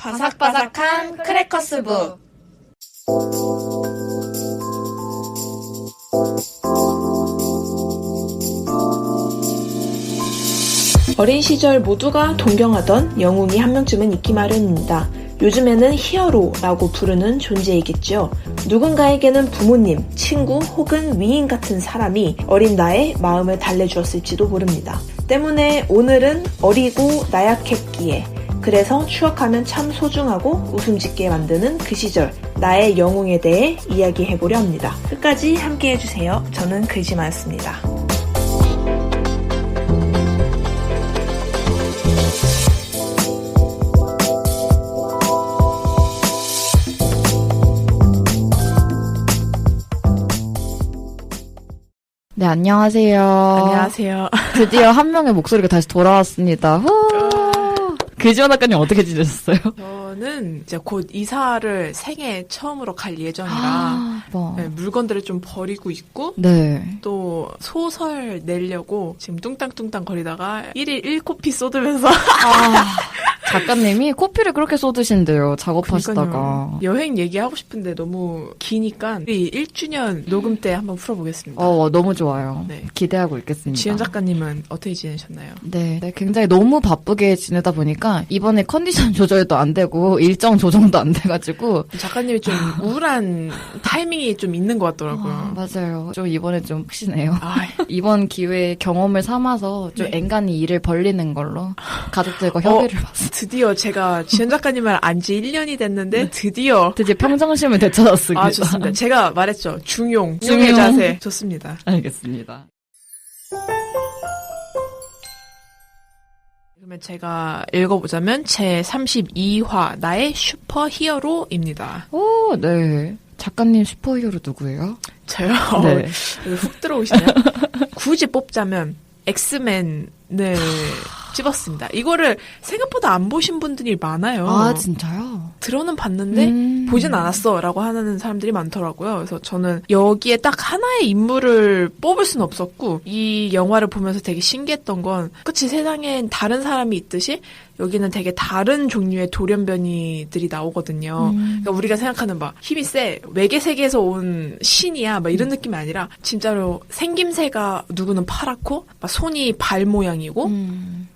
바삭바삭한 크래커스북. 어린 시절 모두가 동경하던 영웅이 한 명쯤은 있기 마련입니다. 요즘에는 히어로라고 부르는 존재이겠죠. 누군가에게는 부모님, 친구 혹은 위인 같은 사람이 어린 나의 마음을 달래주었을지도 모릅니다. 때문에 오늘은 어리고 나약했기에, 그래서 추억하면 참 소중하고 웃음 짓게 만드는 그 시절, 나의 영웅에 대해 이야기해보려 합니다. 끝까지 함께 해주세요. 저는 글지마였습니다. 네, 안녕하세요. 안녕하세요. 드디어 한 명의 목소리가 다시 돌아왔습니다. 글지마 작가님 어떻게 지내셨어요? 저는 이제 곧 이사를 생애 처음으로 갈 예정이라 네, 물건들을 좀 버리고 있고 네. 또 소설 내려고 지금 뚱땅뚱땅 거리다가 1일 1코피 쏟으면서 작가님이 코피를 그렇게 쏟으신대요. 작업하시다가. 그러니까요. 여행 얘기하고 싶은데 너무 기니까 우리 1주년 녹음 때 한번 풀어보겠습니다. 너무 좋아요. 네. 기대하고 있겠습니다. 지연 작가님은 어떻게 지내셨나요? 네, 굉장히 너무 바쁘게 지내다 보니까 이번에 컨디션 조절도 안 되고 일정 조정도 안 돼가지고 작가님이 좀 우울한 타이밍이 좀 있는 것 같더라고요. 맞아요. 좀 이번에 좀 푹신해요. 아이. 이번 기회에 경험을 삼아서 좀 네. 엔간히 일을 벌리는 걸로 가족들과 협의를 봤습니다. 드디어 제가 지연 작가님을 안지 1년이 됐는데 드디어 평정심을 되찾았습니다. 좋습니다. 제가 말했죠. 중용의 자세. 좋습니다. 알겠습니다. 그러면 제가 읽어보자면 제 32화 나의 슈퍼히어로입니다. 오, 네. 작가님 슈퍼히어로 누구예요? 저요? 네. 훅 들어오시네요. 굳이 뽑자면 엑스맨을 집었습니다. 이거를 생각보다 안 보신 분들이 많아요. 아, 진짜요? 들어는 봤는데 보진 않았어 라고 하는 사람들이 많더라고요. 그래서 저는 여기에 딱 하나의 인물을 뽑을 수는 없었고 이 영화를 보면서 되게 신기했던 건 그치 세상엔 다른 사람이 있듯이 여기는 되게 다른 종류의 돌연변이들이 나오거든요. 그러니까 우리가 생각하는 막 힘이 세, 외계 세계에서 온 신이야 막 이런 느낌이 아니라 진짜로 생김새가 누구는 파랗고 막 손이 발 모양이고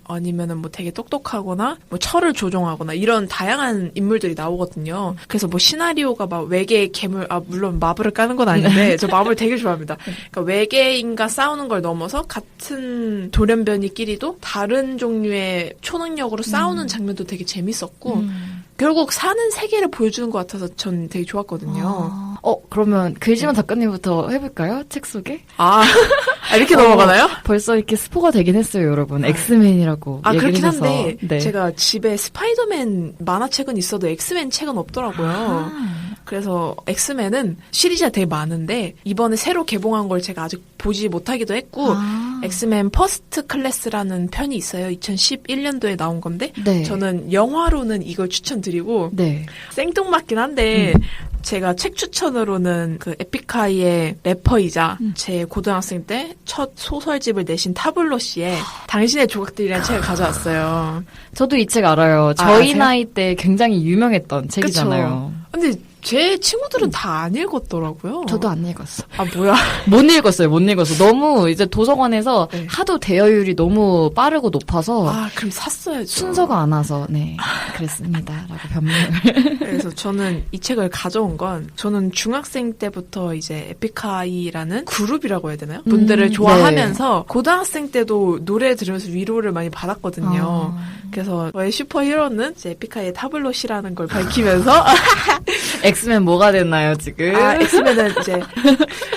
아니면은 뭐 되게 똑똑하거나 뭐 철을 조종하거나 이런 다양한 인물들이 나오거든요. 그래서 뭐 시나리오가 막 외계 괴물, 물론 마블을 까는 건 아닌데 저 마블 되게 좋아합니다. 그러니까 외계인과 싸우는 걸 넘어서 같은 돌연변이끼리도 다른 종류의 초능력으로 싸우는 장면도 되게 재밌었고 결국 사는 세계를 보여주는 것 같아서 전 되게 좋았거든요. 그러면 글지마 작가님부터 해볼까요? 책 소개? 이렇게 넘어가나요? 벌써 이렇게 스포가 되긴 했어요, 여러분. 엑스맨이라고 얘기를 그렇긴 해서. 한데 네. 제가 집에 스파이더맨 만화책은 있어도 엑스맨 책은 없더라고요. 그래서 엑스맨은 시리즈가 되게 많은데 이번에 새로 개봉한 걸 제가 아직 보지 못하기도 했고 엑스맨 퍼스트 클래스라는 편이 있어요. 2011년도에 나온 건데 네. 저는 영화로는 이걸 추천드리고 네. 생뚱맞긴 한데 제가 책 추천으로는 그 에픽하이의 래퍼이자 제 고등학생 때 첫 소설집을 내신 타블로 씨의 당신의 조각들이라는 책을 가져왔어요. 저도 이 책 알아요. 저희 아세요? 나이 때 굉장히 유명했던 책이잖아요. 그쵸? 근데 제 친구들은 다 안 읽었더라고요. 저도 안 읽었어. 뭐야? 못 읽었어요. 너무 이제 도서관에서 네. 하도 대여율이 너무 빠르고 높아서 그럼 샀어야죠. 순서가 안 와서 그랬습니다. 라고 변명을. 그래서 저는 이 책을 가져온 건 저는 중학생 때부터 이제 에픽하이라는 그룹이라고 해야 되나요? 분들을 좋아하면서 고등학생 때도 노래 들으면서 위로를 많이 받았거든요. 그래서 저의 슈퍼히어로는 이제 에픽하이의 타블로시라는 걸 밝히면서 엑스맨 뭐가 됐나요, 지금? 엑스맨은 이제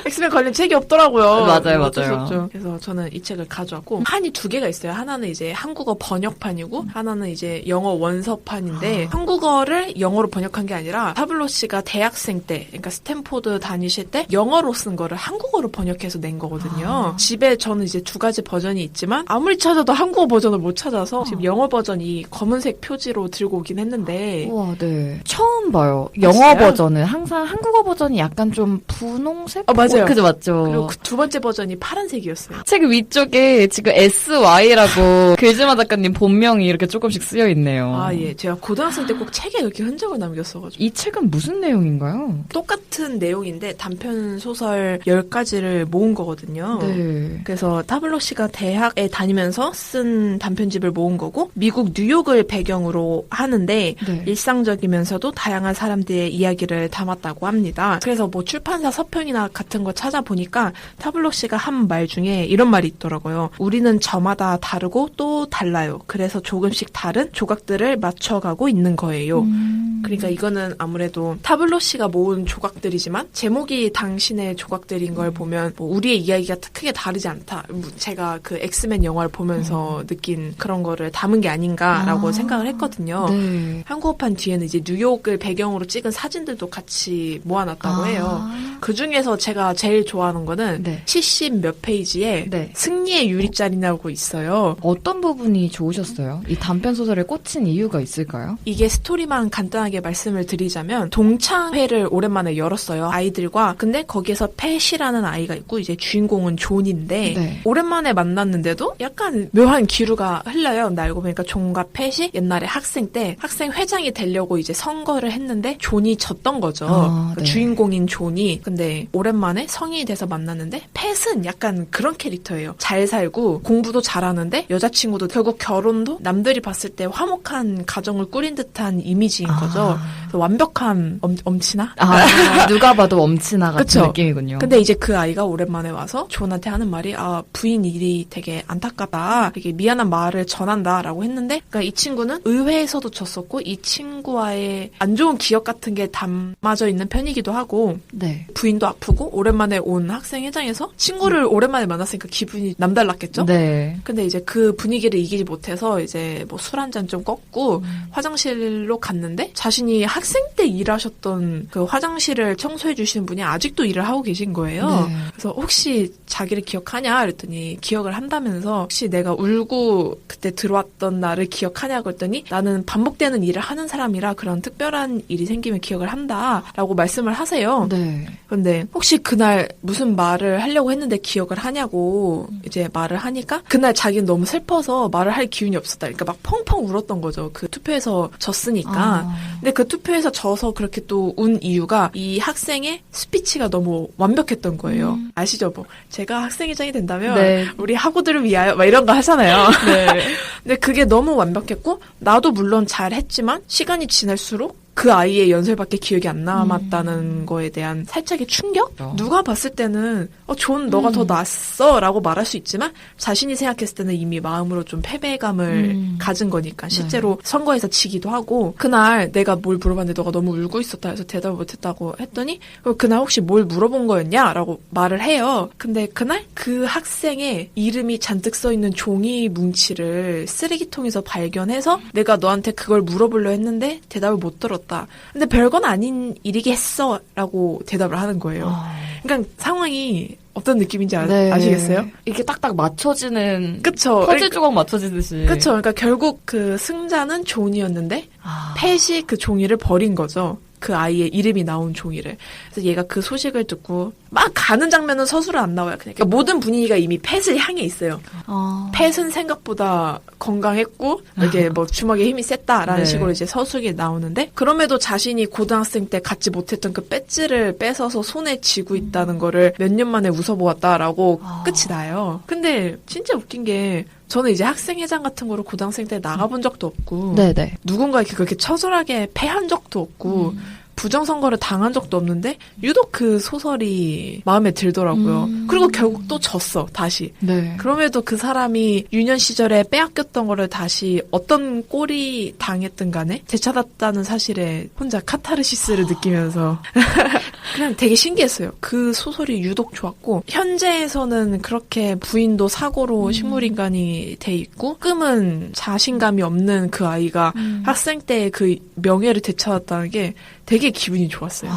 엑스맨 관련 책이 없더라고요. 맞아요. 어쩔 수 없죠. 그래서 저는 이 책을 가져왔고 판이 두 개가 있어요. 하나는 이제 한국어 번역판이고 하나는 이제 영어 원서판인데 한국어를 영어로 번역한 게 아니라 타블로 씨가 대학생 때 그러니까 스탠포드 다니실 때 영어로 쓴 거를 한국어로 번역해서 낸 거거든요. 집에 저는 이제 두 가지 버전이 있지만 아무리 찾아도 한국어 버전을 못 찾아서 지금 영어 버전이 검은색 표지로 들고 오긴 했는데 우와, 네. 처음 봐요. 영어 버전은 항상 한국어 버전이 약간 좀 분홍색? 맞아요. 그죠, 맞죠. 그리고 그 두 번째 버전이 파란색이었어요. 책 위쪽에 지금 SY라고 글즈마 작가님 본명이 이렇게 조금씩 쓰여 있네요. 예. 제가 고등학생 때 꼭 책에 그렇게 흔적을 남겼어가지고. 이 책은 무슨 내용인가요? 똑같은 내용인데 단편 소설 10가지를 모은 거거든요. 네. 그래서 타블로 씨가 대학에 다니면서 쓴 단편집을 모은 거고 미국 뉴욕을 배경으로 하는데 네. 일상적이면서도 다양한 사람들의 이야기를 담았다고 합니다. 그래서 뭐 출판사 서평이나 같은 거 찾아보니까 타블로 씨가 한 말 중에 이런 말이 있더라고요. 우리는 저마다 다르고 또 달라요. 그래서 조금씩 다른 조각들을 맞춰가고 있는 거예요. 그러니까 이거는 아무래도 타블로 씨가 모은 조각들이지만 제목이 당신의 조각들인 걸 보면 뭐 우리의 이야기가 크게 다르지 않다. 제가 그 엑스맨 영화를 보면서 느낀 그런 거를 담은 게 아닌가라고 생각을 했거든요. 네. 한국어판 뒤에는 이제 뉴욕을 배경으로 찍은 사진들도 같이 모아놨다고 해요. 그 중에서 제가 제일 좋아하는 거는 네. 70 몇 페이지에 네. 승리의 유리잔이라고 있어요. 어떤 부분이 좋으셨어요? 이 단편 소설에 꽂힌 이유가 있을까요? 이게 스토리만 간단하게 말씀을 드리자면 동창회를 오랜만에 열었어요. 아이들과. 근데 거기에서 팻이라는 아이가 있고 이제 주인공은 존인데 네. 오랜만에 만났는데도 약간 묘한 기류가 흘러요. 근데 알고 보니까 존과 팻이 옛날에 학생 때 학생 회장이 되려고 이제 선거를 했는데 존이 졌던 거죠. 그러니까 네. 주인공인 존이. 근데 오랜만에 성인이 돼서 만났는데 팻은 약간 그런 캐릭터예요. 잘 살고 공부도 잘하는데 여자친구도 결국 결혼도 남들이 봤을 때 화목한 가정을 꾸린 듯한 이미지인 거죠. 그래서 완벽한 엄친아? 누가 봐도 엄친아 같은 그쵸? 느낌이군요. 근데 이제 그 아이가 오랜만에 와서 존한테 하는 말이 부인 일이 되게 안타깝다. 되게 미안한 말을 전한다라고 했는데 그러니까 이 친구는 의회에서도 졌었고 이 친구와의 안 좋은 기억 같은 게 담아져 있는 편이기도 하고 네. 부인도 아프고 오랜만에 온 학생회장에서 친구를 오랜만에 만났으니까 기분이 남달랐겠죠? 네. 근데 이제 그 분위기를 이기지 못해서 이제 뭐 술 한 잔 좀 꺾고 화장실로 갔는데 자신이 학생 때 일하셨던 그 화장실을 청소해 주시는 분이 아직도 일을 하고 계신 거예요. 네. 그래서 혹시 자기를 기억하냐 그랬더니 기억을 한다면서 혹시 내가 울고 그때 들어왔던 날을 기억하냐 그랬더니 나는 반복되는 일을 하는 사람이라 그런 특별한 일이 생기면 기억을 한다라고 말씀을 하세요. 네. 근데 혹시 그날 무슨 말을 하려고 했는데 기억을 하냐고 이제 말을 하니까 그날 자기는 너무 슬퍼서 말을 할 기운이 없었다. 그러니까 막 펑펑 울었던 거죠. 그 투표에서 졌으니까. 근데 그 투표에서 져서 그렇게 또 운 이유가 이 학생의 스피치가 너무 완벽했던 거예요. 아시죠? 뭐 제가 학생회장이 된다면 네. 우리 학우들을 위하여 막 이런 거 하잖아요. 네. 근데 그게 너무 완벽했고 나도 물론 잘했지만 시간이 지날수록 그 아이의 연설밖에 기억이 안 남았다는 거에 대한 살짝의 충격? 누가 봤을 때는 존 너가 더 낫어 라고 말할 수 있지만 자신이 생각했을 때는 이미 마음으로 좀 패배감을 가진 거니까 실제로 선거에서 지기도 하고 그날 내가 뭘 물어봤는데 너가 너무 울고 있었다 해서 대답을 못했다고 했더니 그날 혹시 뭘 물어본 거였냐? 라고 말을 해요. 근데 그날 그 학생의 이름이 잔뜩 써있는 종이 뭉치를 쓰레기통에서 발견해서 내가 너한테 그걸 물어보려 했는데 대답을 못 들었다. 근데 별건 아닌 일이겠어 라고 대답을 하는 거예요. 그러니까 상황이 어떤 느낌인지 네. 아시겠어요? 이렇게 딱딱 맞춰지는 그쵸. 퍼즐 조각 맞춰지듯이. 그쵸. 그러니까 결국 그 승자는 존이었는데 팻이 그 종이를 버린 거죠. 그 아이의 이름이 나온 종이를. 그래서 얘가 그 소식을 듣고 막 가는 장면은 서술은 안 나와요. 그러니까 모든 분위기가 이미 팻을 향해 있어요. 팻은 생각보다 건강했고 이게 뭐 주먹에 힘이 셌다라는 네. 식으로 이제 서술이 나오는데 그럼에도 자신이 고등학생 때 갖지 못했던 그 배지를 뺏어서 손에 쥐고 있다는 거를 몇 년 만에 웃어보았다라고 끝이 나요. 근데 진짜 웃긴 게 저는 이제 학생회장 같은 거로 고등학생 때 나가본 적도 없고 네네. 누군가에게 그렇게 처절하게 패한 적도 없고 부정선거를 당한 적도 없는데 유독 그 소설이 마음에 들더라고요. 그리고 결국 또 졌어 다시. 네. 그럼에도 그 사람이 유년 시절에 빼앗겼던 거를 다시 어떤 꼴이 당했든 간에 되찾았다는 사실에 혼자 카타르시스를 느끼면서 그냥 되게 신기했어요. 그 소설이 유독 좋았고 현재에서는 그렇게 부인도 사고로 식물인간이 돼 있고 꿈은 자신감이 없는 그 아이가 학생 때 그 명예를 되찾았다는 게 되게 되게 기분이 좋았어요.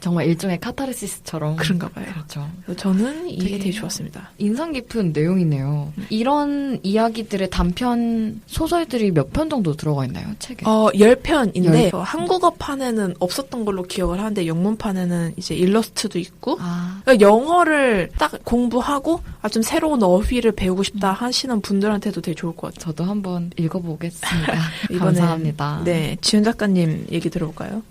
정말 일종의 카타르시스처럼. 그런가 봐요. 그렇죠. 저는 이게 되게 좋았습니다. 인상 깊은 내용이네요. 이런 이야기들의 단편 소설들이 몇 편 정도 들어가 있나요, 책에? 10편인데 한국어판에는 없었던 걸로 기억을 하는데 영문판에는 이제 일러스트도 있고 그러니까 영어를 딱 공부하고 좀 새로운 어휘를 배우고 싶다 하시는 분들한테도 되게 좋을 것 같아요. 저도 한번 읽어보겠습니다. 이번엔, 감사합니다. 네, 지은 작가님 얘기 들어볼까요?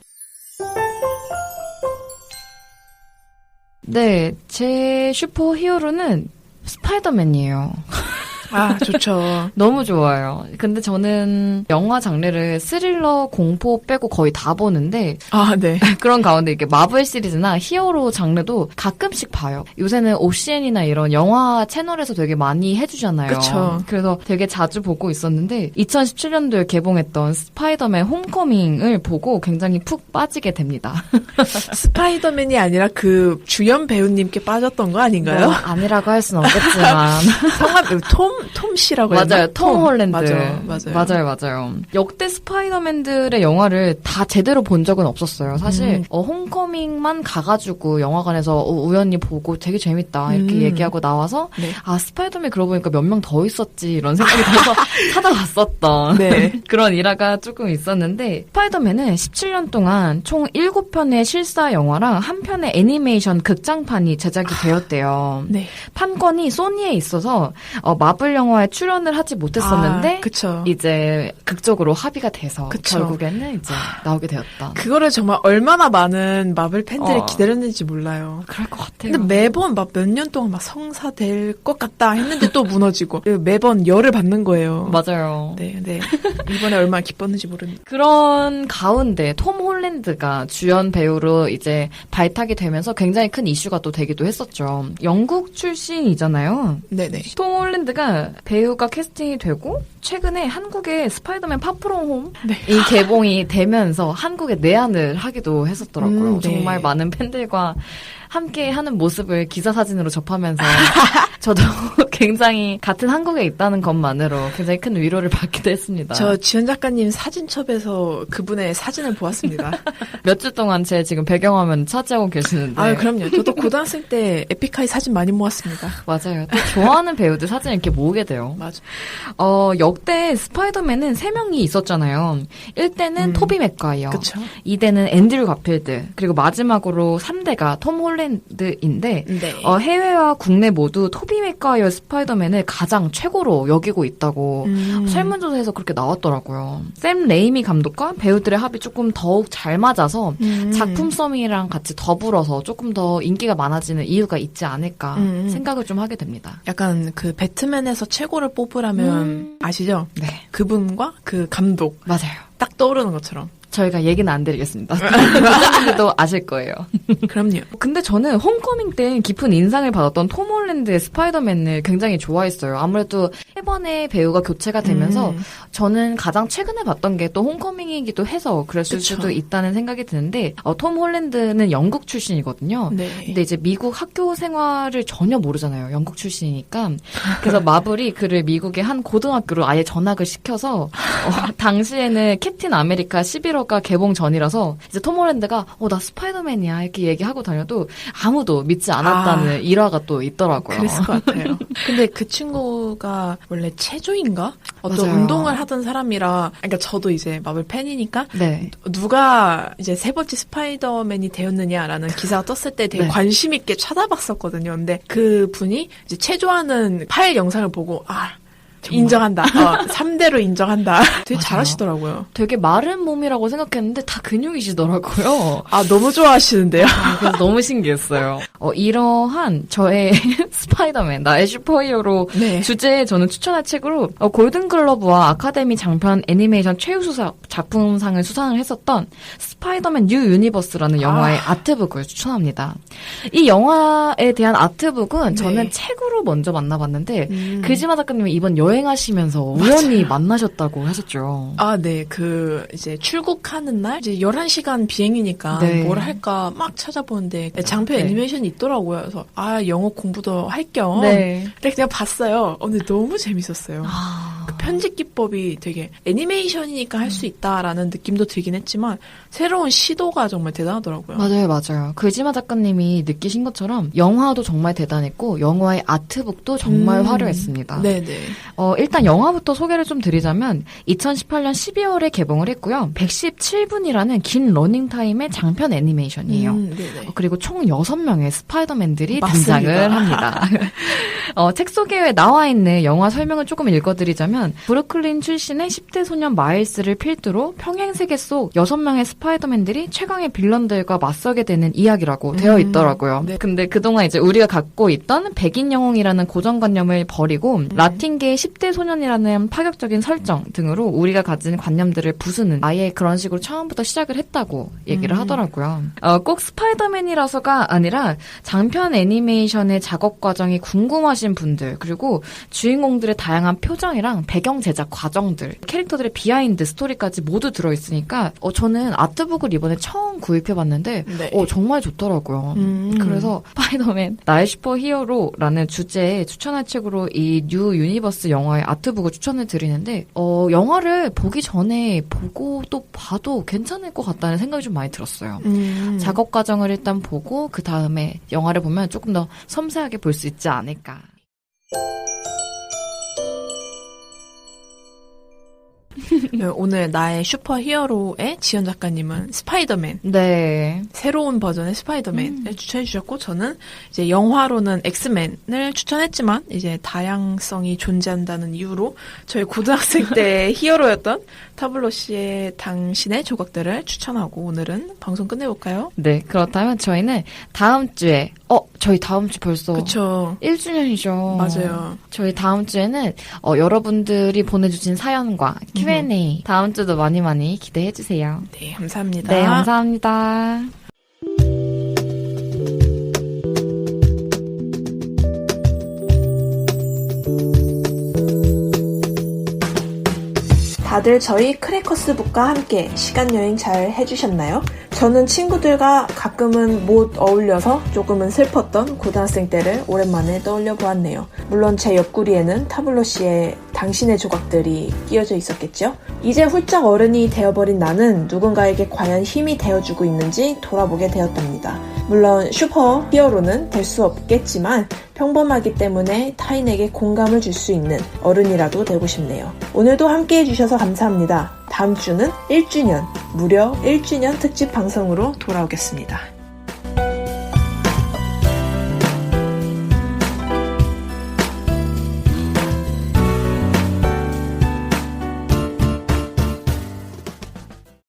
네, 제 슈퍼히어로는 스파이더맨이에요. 좋죠. 너무 좋아요. 근데 저는 영화 장르를 스릴러, 공포 빼고 거의 다 보는데 네. 그런 가운데 이게 마블 시리즈나 히어로 장르도 가끔씩 봐요. 요새는 OCN이나 이런 영화 채널에서 되게 많이 해주잖아요. 그쵸. 그래서 되게 자주 보고 있었는데 2017년도에 개봉했던 스파이더맨 홈커밍을 보고 굉장히 푹 빠지게 됩니다. 스파이더맨이 아니라 그 주연 배우님께 빠졌던 거 아닌가요? 아니라고 할 순 없겠지만 성함 톰 씨라고 맞아요. 했나? 톰 홀랜드. 맞아요. 역대 스파이더맨들의 영화를 다 제대로 본 적은 없었어요. 사실 홈커밍만 가가지고 영화관에서 우연히 보고 되게 재밌다 이렇게 얘기하고 나와서 네. 스파이더맨 그러고 보니까 몇 명 더 있었지 이런 생각이 들어서 찾아봤었던 네. 그런 일화가 조금 있었는데 스파이더맨은 17년 동안 총 7편의 실사 영화랑 1편의 애니메이션 극장판이 제작이 되었대요. 네. 판권이 소니에 있어서 마블 영화에 출연을 하지 못했었는데 그쵸. 이제 극적으로 합의가 돼서 그쵸. 결국에는 이제 나오게 되었다. 그거를 정말 얼마나 많은 마블 팬들이 기다렸는지 몰라요. 그럴 것 같아요. 근데 매번 막 몇 년 동안 막 성사될 것 같다 했는데 또 무너지고 매번 열을 받는 거예요. 맞아요. 네. 이번에 얼마나 기뻤는지 모릅니다. 그런 가운데 톰 홀랜드가 주연 배우로 이제 발탁이 되면서 굉장히 큰 이슈가 또 되기도 했었죠. 영국 출신이잖아요. 네네. 톰 홀랜드가 배우가 캐스팅이 되고 최근에 한국에 스파이더맨 파프롬 홈이 개봉이 되면서 한국에 내한을 하기도 했었더라고요. 네. 정말 많은 팬들과 함께 하는 모습을 기사 사진으로 접하면서 저도 굉장히 같은 한국에 있다는 것만으로 굉장히 큰 위로를 받기도 했습니다. 저 지은 작가님 사진첩에서 그분의 사진을 보았습니다. 몇 주 동안 제 지금 배경화면 차지하고 계시는데. 그럼요. 저도 고등학생 때 에픽하이 사진 많이 모았습니다. 맞아요. 또 좋아하는 배우들 사진 이렇게 모으게 돼요. 맞아. 역대 스파이더맨은 3명이 있었잖아요. 1대는 토비 맥과이어. 그쵸. 2대는 앤드류 가필드. 그리고 마지막으로 3대가 톰 홀랜드인데 네. 해외와 국내 모두 토비 맥과이어 스파이더맨을 가장 최고로 여기고 있다고 설문조사에서 그렇게 나왔더라고요. 샘 레이미 감독과 배우들의 합이 조금 더욱 잘 맞아서 작품성이랑 같이 더불어서 조금 더 인기가 많아지는 이유가 있지 않을까 생각을 좀 하게 됩니다. 약간 그 배트맨에서 최고를 뽑으라면 아시죠? 네. 그분과 그 감독. 맞아요. 딱 떠오르는 것처럼. 저희가 얘기는 안 드리겠습니다. 여러분들도 아실 거예요. 그럼요. 근데 저는 홈커밍 때 깊은 인상을 받았던 톰 홀랜드의 스파이더맨을 굉장히 좋아했어요. 아무래도 3번의 배우가 교체가 되면서 저는 가장 최근에 봤던 게 또 홈커밍이기도 해서 그랬을 그쵸. 수도 있다는 생각이 드는데 톰 홀랜드는 영국 출신이거든요. 네. 근데 이제 미국 학교 생활을 전혀 모르잖아요. 영국 출신이니까. 그래서 마블이 그를 미국의 한 고등학교로 아예 전학을 시켜서 당시에는 캡틴 아메리카 11호가 개봉 전이라서 이제 톰 홀랜드가 나 스파이더맨이야 이렇게 얘기하고 다녀도 아무도 믿지 않았다는 일화가 또 있더라고요. 그랬을 것 같아요. 근데 그 친구가 원래 체조인가? 어떤 맞아요. 운동을 하던 사람이라, 그러니까 저도 이제 마블 팬이니까 네. 누가 이제 3번째 스파이더맨이 되었느냐라는 기사가 떴을 때 되게 네. 관심 있게 찾아봤었거든요. 근데 그 분이 이제 체조하는 파일 영상을 보고 정말? 인정한다. 3대로 인정한다. 되게 맞아요. 잘하시더라고요. 되게 마른 몸이라고 생각했는데 다 근육이시더라고요. 너무 좋아하시는데요. 그래서 너무 신기했어요. 이러한 저의 스파이더맨, 나의 슈퍼히어로 네. 주제에 저는 추천할 책으로 골든글러브와 아카데미 장편 애니메이션 최우수상 작품상을 수상을 했었던 스파이더맨 뉴 유니버스라는 영화의 아트북을 추천합니다. 이 영화에 대한 아트북은 저는 네. 책으로 먼저 만나봤는데 그지마 작가님이 이번 여행하시면서 우연히 만나셨다고 하셨죠. 네. 이제 출국하는 날, 이제 11시간 비행이니까 네. 뭘 할까 막 찾아보는데 장편 네. 애니메이션이 있더라고요. 그래서 영어 공부도 할 겸. 네. 근데 그냥 봤어요. 근데 너무 재밌었어요. 그 편집 기법이 되게 애니메이션이니까 할 수 있다라는 느낌도 들긴 했지만 새로운 시도가 정말 대단하더라고요. 맞아요. 그지마 작가님이 느끼신 것처럼 영화도 정말 대단했고 영화의 아트북도 정말 화려했습니다. 네네. 일단 영화부터 소개를 좀 드리자면 2018년 12월에 개봉을 했고요. 117분이라는 긴 러닝타임의 장편 애니메이션이에요. 그리고 총 6명의 스파이더맨들이 맞습니다. 등장을 합니다. 책 소개에 나와 있는 영화 설명을 조금 읽어드리자면 브루클린 출신의 10대 소년 마일스를 필두로 평행세계 속 6명의 스파이더맨들이 최강의 빌런들과 맞서게 되는 이야기라고 되어 있더라고요. 네. 근데 그동안 이제 우리가 갖고 있던 백인 영웅이라는 고정관념을 버리고 라틴계의 10대 소년이라는 파격적인 설정 등으로 우리가 가진 관념들을 부수는 아예 그런 식으로 처음부터 시작을 했다고 얘기를 하더라고요. 꼭 스파이더맨이라서가 아니라 장편 애니메이션의 작업 과정이 궁금하신 분들 그리고 주인공들의 다양한 표정이랑 배경 제작 과정들 캐릭터들의 비하인드 스토리까지 모두 들어있으니까 저는 아트북을 이번에 처음 구입해봤는데 네. 정말 좋더라고요. 그래서 스파이더맨 나의 슈퍼히어로라는 주제에 추천할 책으로 이 뉴 유니버스 영화의 아트북을 추천을 드리는데 영화를 보기 전에 보고 또 봐도 괜찮을 것 같다는 생각이 좀 많이 들었어요. 작업 과정을 일단 보고 그 다음에 영화를 보면 조금 더 섬세하게 볼 수 있지 않을까. 오늘 나의 슈퍼히어로의 지연 작가님은 스파이더맨. 네. 새로운 버전의 스파이더맨을 추천해 주셨고 저는 이제 영화로는 엑스맨을 추천했지만 이제 다양성이 존재한다는 이유로 저희 고등학생 때 히어로였던 타블로 씨의 당신의 조각들을 추천하고 오늘은 방송 끝내볼까요? 네. 그렇다면 저희는 다음 주에 저희 다음 주 벌써 그쵸. 1주년이죠. 맞아요. 저희 다음 주에는 여러분들이 보내주신 사연과 Q&A 다음 주도 많이 많이 기대해 주세요. 네, 감사합니다. 네, 감사합니다. 다들 저희 크래커스북과 함께 시간여행 잘 해주셨나요? 저는 친구들과 가끔은 못 어울려서 조금은 슬펐던 고등학생 때를 오랜만에 떠올려 보았네요. 물론 제 옆구리에는 타블로 씨의 당신의 조각들이 끼어져 있었겠죠? 이제 훌쩍 어른이 되어버린 나는 누군가에게 과연 힘이 되어주고 있는지 돌아보게 되었답니다. 물론 슈퍼 히어로는 될 수 없겠지만 평범하기 때문에 타인에게 공감을 줄 수 있는 어른이라도 되고 싶네요. 오늘도 함께 해주셔서 감사합니다. 다음 주는 1주년, 무려 1주년 특집 방송으로 돌아오겠습니다.